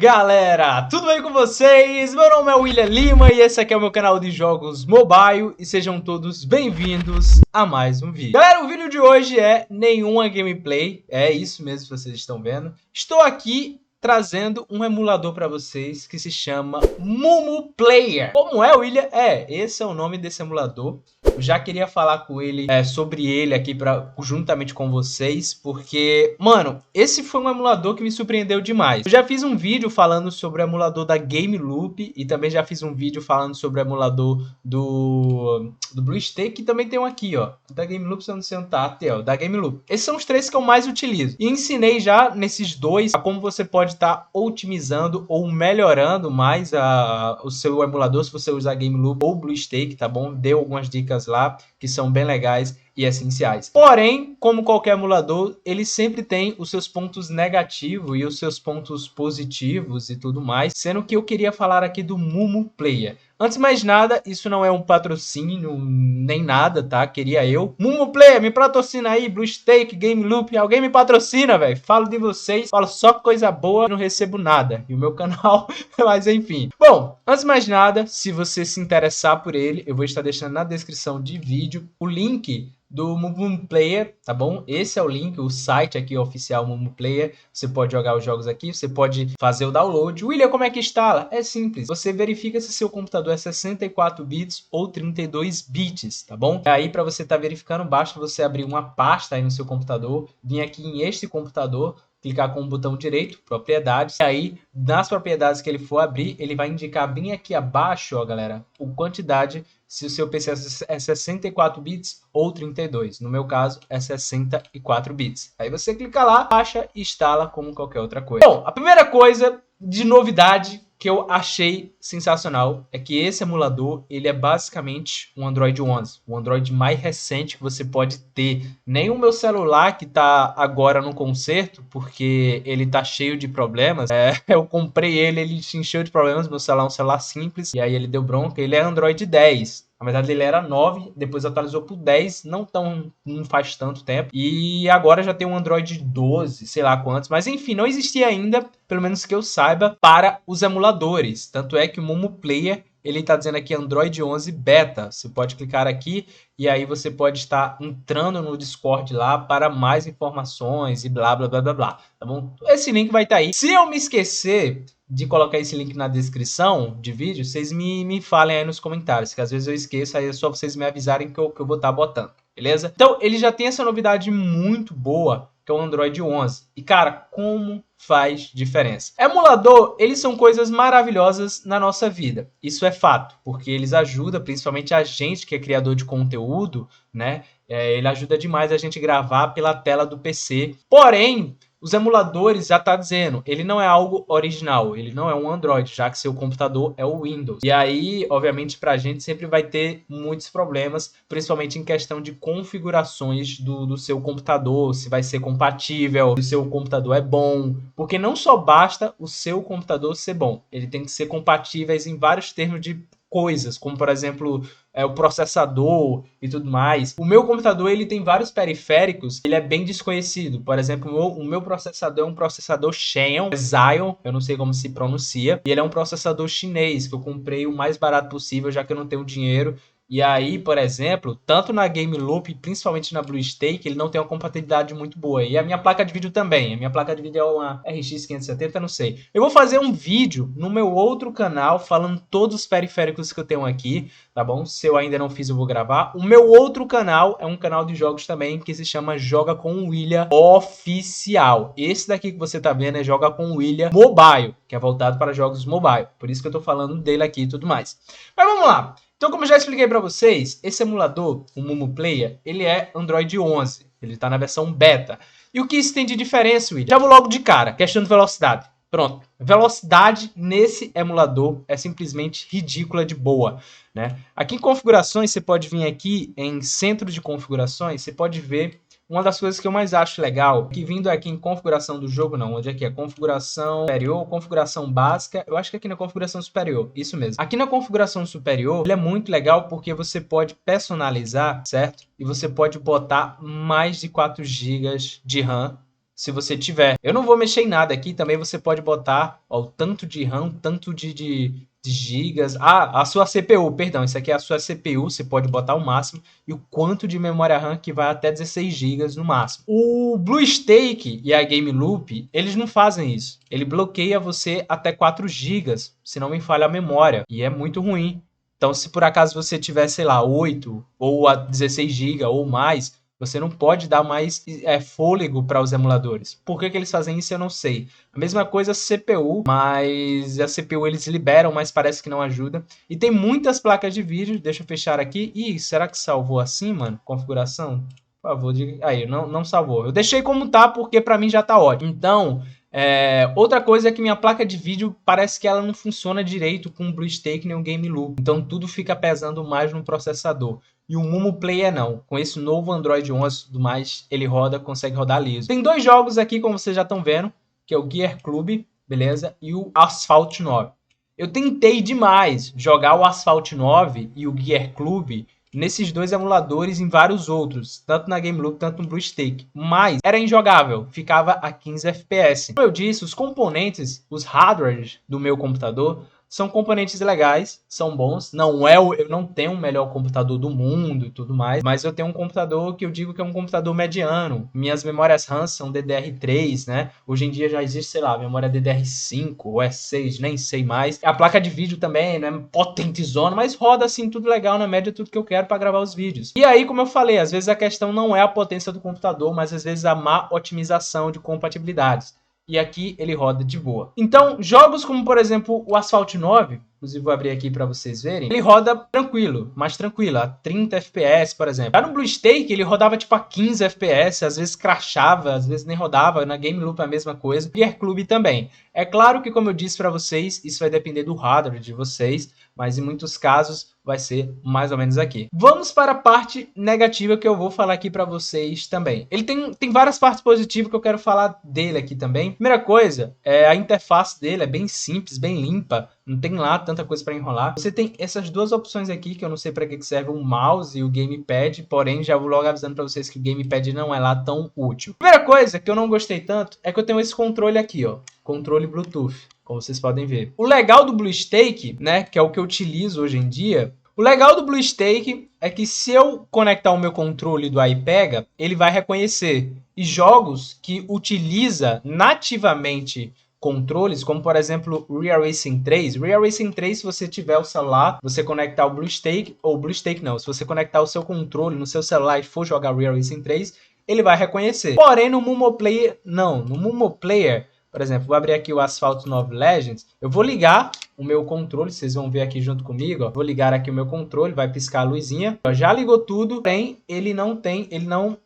Galera, tudo bem com vocês? Meu nome é William Lima e esse aqui é o meu canal de jogos mobile e sejam todos bem-vindos a mais um vídeo. Galera, o vídeo de hoje é nenhuma gameplay, é isso mesmo que vocês estão vendo. Estou aqui trazendo um emulador para vocês que se chama Mumu Player. Como é, William? Esse é o nome desse emulador. Eu já queria falar com ele sobre ele aqui juntamente com vocês, porque, mano, esse foi um emulador que me surpreendeu demais. Eu já fiz um vídeo falando sobre o emulador da Game Loop e também já fiz um vídeo falando sobre o emulador do BlueStacks, que também tem um aqui, ó. Da Game Loop, se eu não sei onde tá, até, ó, da Game Loop. Esses são os três que eu mais utilizo. E ensinei já nesses dois a como você pode estar otimizando ou melhorando mais o seu emulador, se você usar Game Loop ou BlueStacks, tá bom? Deu algumas dicas lá que são bem legais e essenciais. Porém, como qualquer emulador, ele sempre tem os seus pontos negativos e os seus pontos positivos e tudo mais, sendo que eu queria falar aqui do Mumu Player. Antes de mais nada, isso não é um patrocínio nem nada, tá? Queria eu. Mumu Player, me patrocina aí, BlueStacks, Game Loop, alguém me patrocina, velho. Falo de vocês, falo só coisa boa, não recebo nada. E o meu canal, mas enfim. Bom, antes de mais nada, se você se interessar por ele, eu vou estar deixando na descrição de vídeo o link do Mumu Player, tá bom? Esse é o link, o site aqui oficial Mumu Player. Você pode jogar os jogos aqui, você pode fazer o download. William, como é que instala? É simples. Você verifica se seu computador é 64 bits ou 32 bits, tá bom? Aí, para você estar verificando, basta você abrir uma pasta aí no seu computador, vir aqui em este computador, clicar com o botão direito, propriedades, e aí nas propriedades que ele for abrir, ele vai indicar bem aqui abaixo, ó, galera, a quantidade, se o seu PC é 64 bits ou 32. No meu caso, é 64 bits. Aí você clica lá, baixa e instala como qualquer outra coisa. Bom, a primeira coisa de novidade que eu achei sensacional é que esse emulador, ele é basicamente um Android 11, o Android mais recente que você pode ter. Nem o meu celular que tá agora no conserto, porque ele tá cheio de problemas, eu comprei ele se encheu de problemas, meu celular é um celular simples, e aí ele deu bronca, ele é Android 10. Na verdade ele era 9, depois atualizou para o 10, não faz tanto tempo. E agora já tem um Android 12, sei lá quantos. Mas enfim, não existia ainda, pelo menos que eu saiba, para os emuladores. Tanto é que o Mumu Player, ele está dizendo aqui Android 11 Beta. Você pode clicar aqui e aí você pode estar entrando no Discord lá para mais informações e blá, blá, blá, blá, blá. Tá bom? Esse link vai estar aí. Se eu me esquecer de colocar esse link na descrição de vídeo, vocês me falem aí nos comentários, que às vezes eu esqueço, aí é só vocês me avisarem que eu vou estar botando, beleza? Então, ele já tem essa novidade muito boa, que é o Android 11. E, cara, como faz diferença? Emulador, eles são coisas maravilhosas na nossa vida. Isso é fato, porque eles ajudam, principalmente a gente que é criador de conteúdo, né? Ele ajuda demais a gente gravar pela tela do PC. Porém, os emuladores já tá dizendo, ele não é algo original, ele não é um Android, já que seu computador é o Windows. E aí, obviamente, pra gente sempre vai ter muitos problemas, principalmente em questão de configurações do seu computador, se vai ser compatível, se o seu computador é bom. Porque não só basta o seu computador ser bom, ele tem que ser compatível em vários termos de coisas, como por exemplo o processador e tudo mais. O meu computador, ele tem vários periféricos, ele é bem desconhecido. Por exemplo, o meu processador é um processador Xion, eu não sei como se pronuncia, e ele é um processador chinês, que eu comprei o mais barato possível, já que eu não tenho dinheiro. E aí, por exemplo, tanto na Game Loop, principalmente na BlueStacks, ele não tem uma compatibilidade muito boa. E a minha placa de vídeo também. A minha placa de vídeo é uma RX 570, não sei. Eu vou fazer um vídeo no meu outro canal falando todos os periféricos que eu tenho aqui, tá bom? Se eu ainda não fiz, eu vou gravar. O meu outro canal é um canal de jogos também, que se chama Joga com o William Oficial. Esse daqui que você tá vendo é Joga com o William Mobile, que é voltado para jogos mobile. Por isso que eu tô falando dele aqui e tudo mais. Mas vamos lá. Então, como eu já expliquei para vocês, esse emulador, o Mumu Player, ele é Android 11. Ele está na versão beta. E o que isso tem de diferença, William? Já vou logo de cara, questão de velocidade. Pronto. Velocidade nesse emulador é simplesmente ridícula de boa, né? Aqui em configurações, você pode vir aqui em centro de configurações, você pode ver uma das coisas que eu mais acho legal, que vindo aqui em configuração do jogo, não, onde é que é? Configuração superior, configuração básica, eu acho que aqui na configuração superior, isso mesmo. Aqui na configuração superior, ele é muito legal porque você pode personalizar, certo? E você pode botar mais de 4 GB de RAM se você tiver. Eu não vou mexer em nada aqui, também você pode botar ó, o tanto de RAM, tanto de gigas. Ah, a sua CPU, perdão, isso aqui é a sua CPU, você pode botar o máximo, e o quanto de memória RAM que vai até 16 gigas no máximo. O BlueStacks e a GameLoop, eles não fazem isso. Ele bloqueia você até 4 gigas, se não me falha a memória, e é muito ruim. Então, se por acaso você tiver, sei lá, 8 ou a 16 GB ou mais, você não pode dar mais fôlego para os emuladores. Por que eles fazem isso, eu não sei. A mesma coisa a CPU, mas a CPU eles liberam, mas parece que não ajuda. E tem muitas placas de vídeo, deixa eu fechar aqui. Ih, será que salvou assim, mano? Configuração? Por favor, diga. Aí, não salvou. Eu deixei como tá, porque para mim já tá ótimo. Então... outra coisa é que minha placa de vídeo parece que ela não funciona direito com o BlueStacks nem o GameLoop. Então tudo fica pesando mais no processador. E o Mumu Player não. Com esse novo Android 11 e tudo mais, ele consegue rodar liso. Tem 2 jogos aqui, como vocês já estão vendo, que é o Gear Club, beleza? E o Asphalt 9. Eu tentei demais jogar o Asphalt 9 e o Gear Club nesses 2 emuladores e em vários outros, tanto na GameLoop, tanto no BlueStacks, mas era injogável, ficava a 15 FPS. Como eu disse, os componentes, os hardwares do meu computador são componentes legais, são bons. Eu não tenho o melhor computador do mundo e tudo mais, mas eu tenho um computador que eu digo que é um computador mediano. Minhas memórias RAM são DDR3, né? Hoje em dia já existe, sei lá, memória DDR5 ou S6, nem sei mais. A placa de vídeo também não é potentezona, mas roda assim tudo legal, na média tudo que eu quero para gravar os vídeos. E aí, como eu falei, às vezes a questão não é a potência do computador, mas às vezes a má otimização de compatibilidades. E aqui ele roda de boa. Então, jogos como, por exemplo, o Asphalt 9, inclusive vou abrir aqui para vocês verem, ele roda tranquilo, mais tranquilo, a 30 FPS, por exemplo. Já no BlueStacks, ele rodava tipo a 15 FPS, às vezes crashava, às vezes nem rodava, na GameLoop a mesma coisa. Gear Club também. É claro que, como eu disse para vocês, isso vai depender do hardware de vocês, mas em muitos casos vai ser mais ou menos aqui. Vamos para a parte negativa que eu vou falar aqui para vocês também. Ele tem várias partes positivas que eu quero falar dele aqui também. Primeira coisa, a interface dele é bem simples, bem limpa. Não tem lá tanta coisa para enrolar. Você tem essas 2 opções aqui, que eu não sei para que serve o mouse e o gamepad, porém já vou logo avisando para vocês que o gamepad não é lá tão útil. Primeira coisa que eu não gostei tanto é que eu tenho esse controle aqui, ó, controle Bluetooth, como vocês podem ver. O legal do BlueStacks, né, que é o que eu utilizo hoje em dia, o legal do BlueStacks é que se eu conectar o meu controle do iPega, ele vai reconhecer. E jogos que utiliza nativamente controles, como por exemplo o Real Racing 3. Real Racing 3, se você tiver o celular, você conectar o BlueStacks, ou BlueStacks não, se você conectar o seu controle no seu celular e for jogar Real Racing 3, ele vai reconhecer. Porém, no Mumu Player, não. No Mumu Player, por exemplo, vou abrir aqui o Asphalt 9 Legends, eu vou ligar o meu controle, vocês vão ver aqui junto comigo, ó. Vou ligar aqui o meu controle, vai piscar a luzinha, ó, já ligou tudo, porém ele não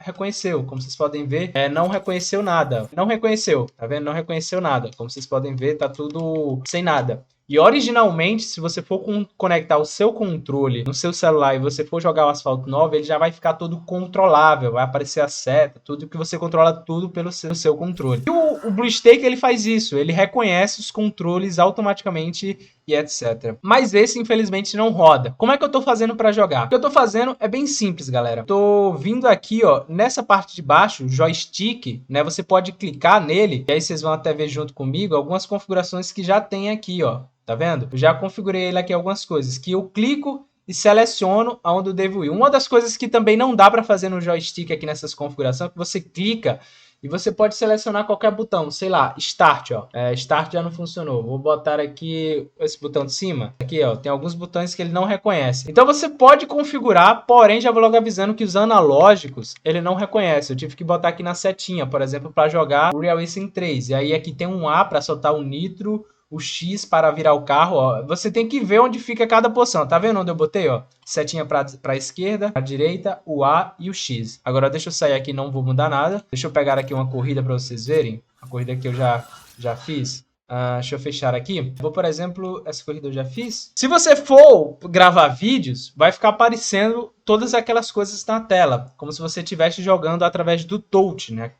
reconheceu, como vocês podem ver, não reconheceu nada, não reconheceu, tá vendo? Não reconheceu nada, como vocês podem ver, tá tudo sem nada. E originalmente, se você for conectar o seu controle no seu celular e você for jogar o Asphalt 9, ele já vai ficar todo controlável, vai aparecer a seta, tudo que você controla tudo pelo seu controle. E o BlueStacks, ele faz isso, ele reconhece os controles automaticamente e etc. Mas esse, infelizmente, não roda. Como é que eu tô fazendo para jogar? O que eu tô fazendo é bem simples, galera. Tô vindo aqui, ó, nessa parte de baixo, joystick, né? Você pode clicar nele, e aí vocês vão até ver junto comigo algumas configurações que já tem aqui, ó. Tá vendo? Eu já configurei ele aqui algumas coisas, que eu clico e seleciono aonde eu devo ir. Uma das coisas que também não dá para fazer no joystick aqui nessas configurações é que você clica e você pode selecionar qualquer botão, sei lá, Start, ó. Start já não funcionou. Vou botar aqui esse botão de cima. Aqui, ó, tem alguns botões que ele não reconhece. Então você pode configurar, porém já vou logo avisando que os analógicos ele não reconhece. Eu tive que botar aqui na setinha, por exemplo, para jogar o Real Racing 3. E aí aqui tem um A para soltar o nitro, o X para virar o carro, ó. Você tem que ver onde fica cada posição. Tá vendo onde eu botei, ó? Setinha para a esquerda, a direita, o A e o X. Agora deixa eu sair aqui, não vou mudar nada. Deixa eu pegar aqui uma corrida para vocês verem. A corrida que eu já fiz. Deixa eu fechar aqui. Vou, por exemplo, essa corrida eu já fiz. Se você for gravar vídeos, vai ficar aparecendo todas aquelas coisas na tela, como se você estivesse jogando através do touch, né?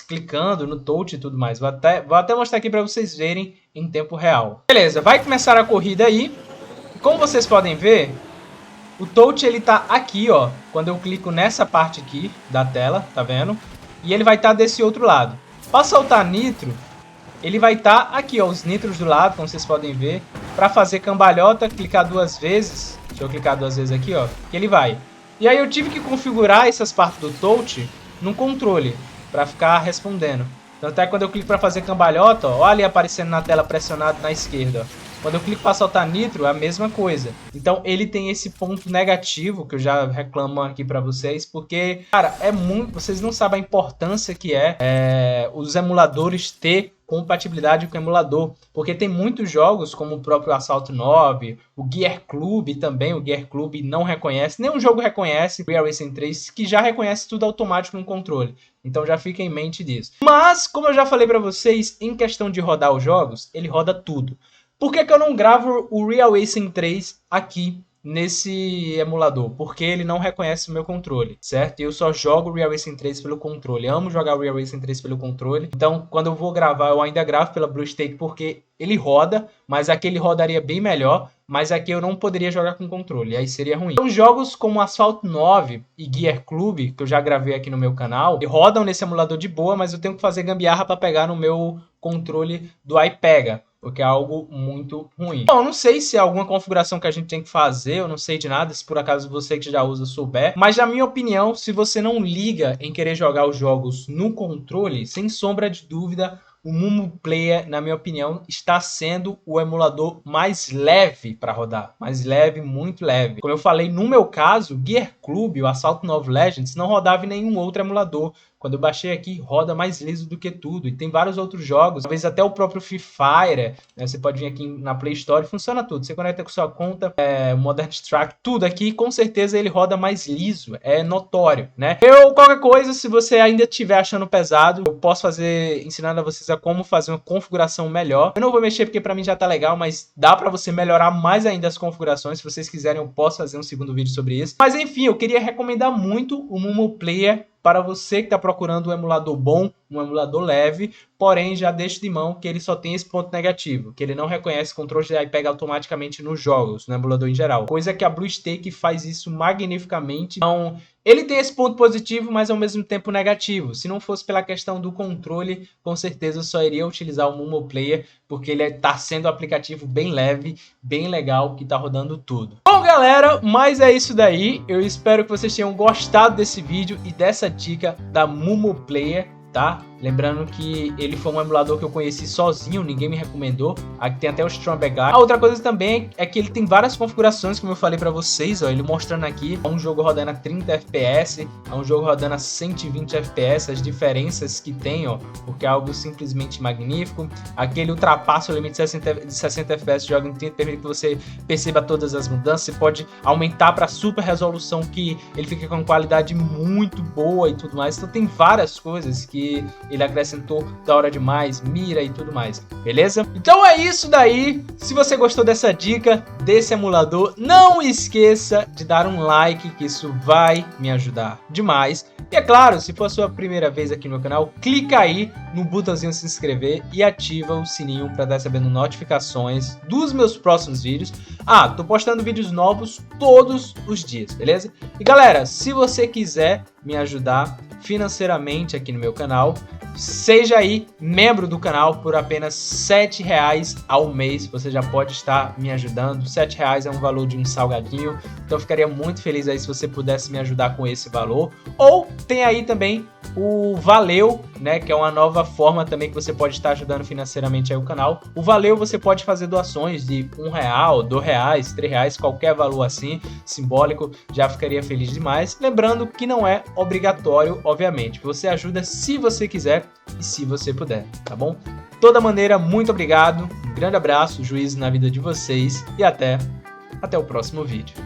Clicando no touch e tudo mais. Vou até mostrar aqui para vocês verem em tempo real. Beleza, vai começar a corrida aí. Como vocês podem ver, o touch ele tá aqui, ó. Quando eu clico nessa parte aqui da tela, tá vendo? E ele vai estar desse outro lado. Para soltar nitro, ele vai estar aqui, ó, os nitros do lado, como vocês podem ver. Para fazer cambalhota, clicar 2 vezes. Deixa eu clicar 2 vezes aqui, ó, que ele vai. E aí eu tive que configurar essas partes do touch no controle, para ficar respondendo. Então até quando eu clico para fazer cambalhota, ó, olha ali aparecendo na tela pressionado na esquerda, ó. Quando eu clico para soltar nitro, é a mesma coisa. Então ele tem esse ponto negativo que eu já reclamo aqui para vocês, porque, cara, é muito... Vocês não sabem a importância que é os emuladores ter compatibilidade com o emulador, porque tem muitos jogos como o próprio Assault 9, o Gear Club também, o Gear Club não reconhece, nenhum jogo reconhece, o Real Racing 3, que já reconhece tudo automático no controle, então já fica em mente disso. Mas, como eu já falei para vocês, em questão de rodar os jogos, ele roda tudo. Por que eu não gravo o Real Racing 3 aqui nesse emulador? Porque ele não reconhece o meu controle, certo? Eu só jogo o Real Racing 3 pelo controle. Amo jogar o Real Racing 3 pelo controle. Então, quando eu vou gravar, eu ainda gravo pela BlueStack porque ele roda, mas aqui ele rodaria bem melhor. Mas aqui eu não poderia jogar com controle, aí seria ruim. Então, jogos como Asphalt 9 e Gear Club, que eu já gravei aqui no meu canal, rodam nesse emulador de boa, mas eu tenho que fazer gambiarra para pegar no meu controle do iPega, o que é algo muito ruim. Então, eu não sei se é alguma configuração que a gente tem que fazer, eu não sei de nada, se por acaso você que já usa souber. Mas na minha opinião, se você não liga em querer jogar os jogos no controle, sem sombra de dúvida, o Mumu Player, na minha opinião, está sendo o emulador mais leve para rodar. Mais leve, muito leve. Como eu falei, no meu caso, o Gear Club, o Assault 9 Legends, não rodava em nenhum outro emulador. Quando eu baixei aqui, roda mais liso do que tudo. E tem vários outros jogos, talvez até o próprio Free Fire, né? Você pode vir aqui na Play Store, funciona tudo. Você conecta com sua conta, Modern Strike, tudo aqui, com certeza ele roda mais liso, é notório, né? Qualquer coisa, se você ainda estiver achando pesado, eu posso fazer, ensinando a vocês a como fazer uma configuração melhor. Eu não vou mexer porque pra mim já tá legal, mas dá pra você melhorar mais ainda as configurações. Se vocês quiserem, eu posso fazer um segundo vídeo sobre isso. Mas enfim, eu queria recomendar muito o Mumu Player para você que está procurando um emulador bom, um emulador leve, porém já deixo de mão que ele só tem esse ponto negativo, que ele não reconhece controle de iPad automaticamente nos jogos, no emulador em geral. Coisa que a BlueStack faz isso magnificamente. Então, ele tem esse ponto positivo, mas ao mesmo tempo negativo. Se não fosse pela questão do controle, com certeza eu só iria utilizar o Mumu Player, porque ele está sendo um aplicativo bem leve, bem legal, que está rodando tudo. Bom, galera, mas é isso daí. Eu espero que vocês tenham gostado desse vídeo e dessa dica da Mumu Player, tá? Lembrando que ele foi um emulador que eu conheci sozinho, ninguém me recomendou. Aqui tem até o Stromberg. A outra coisa também é que ele tem várias configurações, como eu falei pra vocês, ó, ele mostrando aqui, é um jogo rodando a 30 FPS, é um jogo rodando a 120 FPS, as diferenças que tem, ó, porque é algo simplesmente magnífico. Aqui ele ultrapassa o limite de 60 FPS, joga em 30, permite que você perceba todas as mudanças. Você pode aumentar para super resolução, que ele fica com qualidade muito boa e tudo mais. Então tem várias coisas que ele acrescentou da hora demais, mira e tudo mais, beleza? Então é isso daí. Se você gostou dessa dica, desse emulador, não esqueça de dar um like, que isso vai me ajudar demais. E é claro, se for a sua primeira vez aqui no canal, clica aí no botãozinho se inscrever e ativa o sininho para estar recebendo notificações dos meus próximos vídeos. Ah, tô postando vídeos novos todos os dias, beleza? E galera, se você quiser me ajudar financeiramente aqui no meu canal, seja aí membro do canal por apenas R$7 ao mês. Você já pode estar me ajudando. R$7 é um valor de um salgadinho, então eu ficaria muito feliz aí se você pudesse me ajudar com esse valor. Ou tem aí também o Valeu, né, que é uma nova forma também que você pode estar ajudando financeiramente aí o canal. O Valeu você pode fazer doações de R$1, R$2, R$3, qualquer valor assim, simbólico, já ficaria feliz demais. Lembrando que não é obrigatório, obviamente. Você ajuda se você quiser e se você puder, tá bom? De toda maneira, muito obrigado, um grande abraço, juízo na vida de vocês e até o próximo vídeo.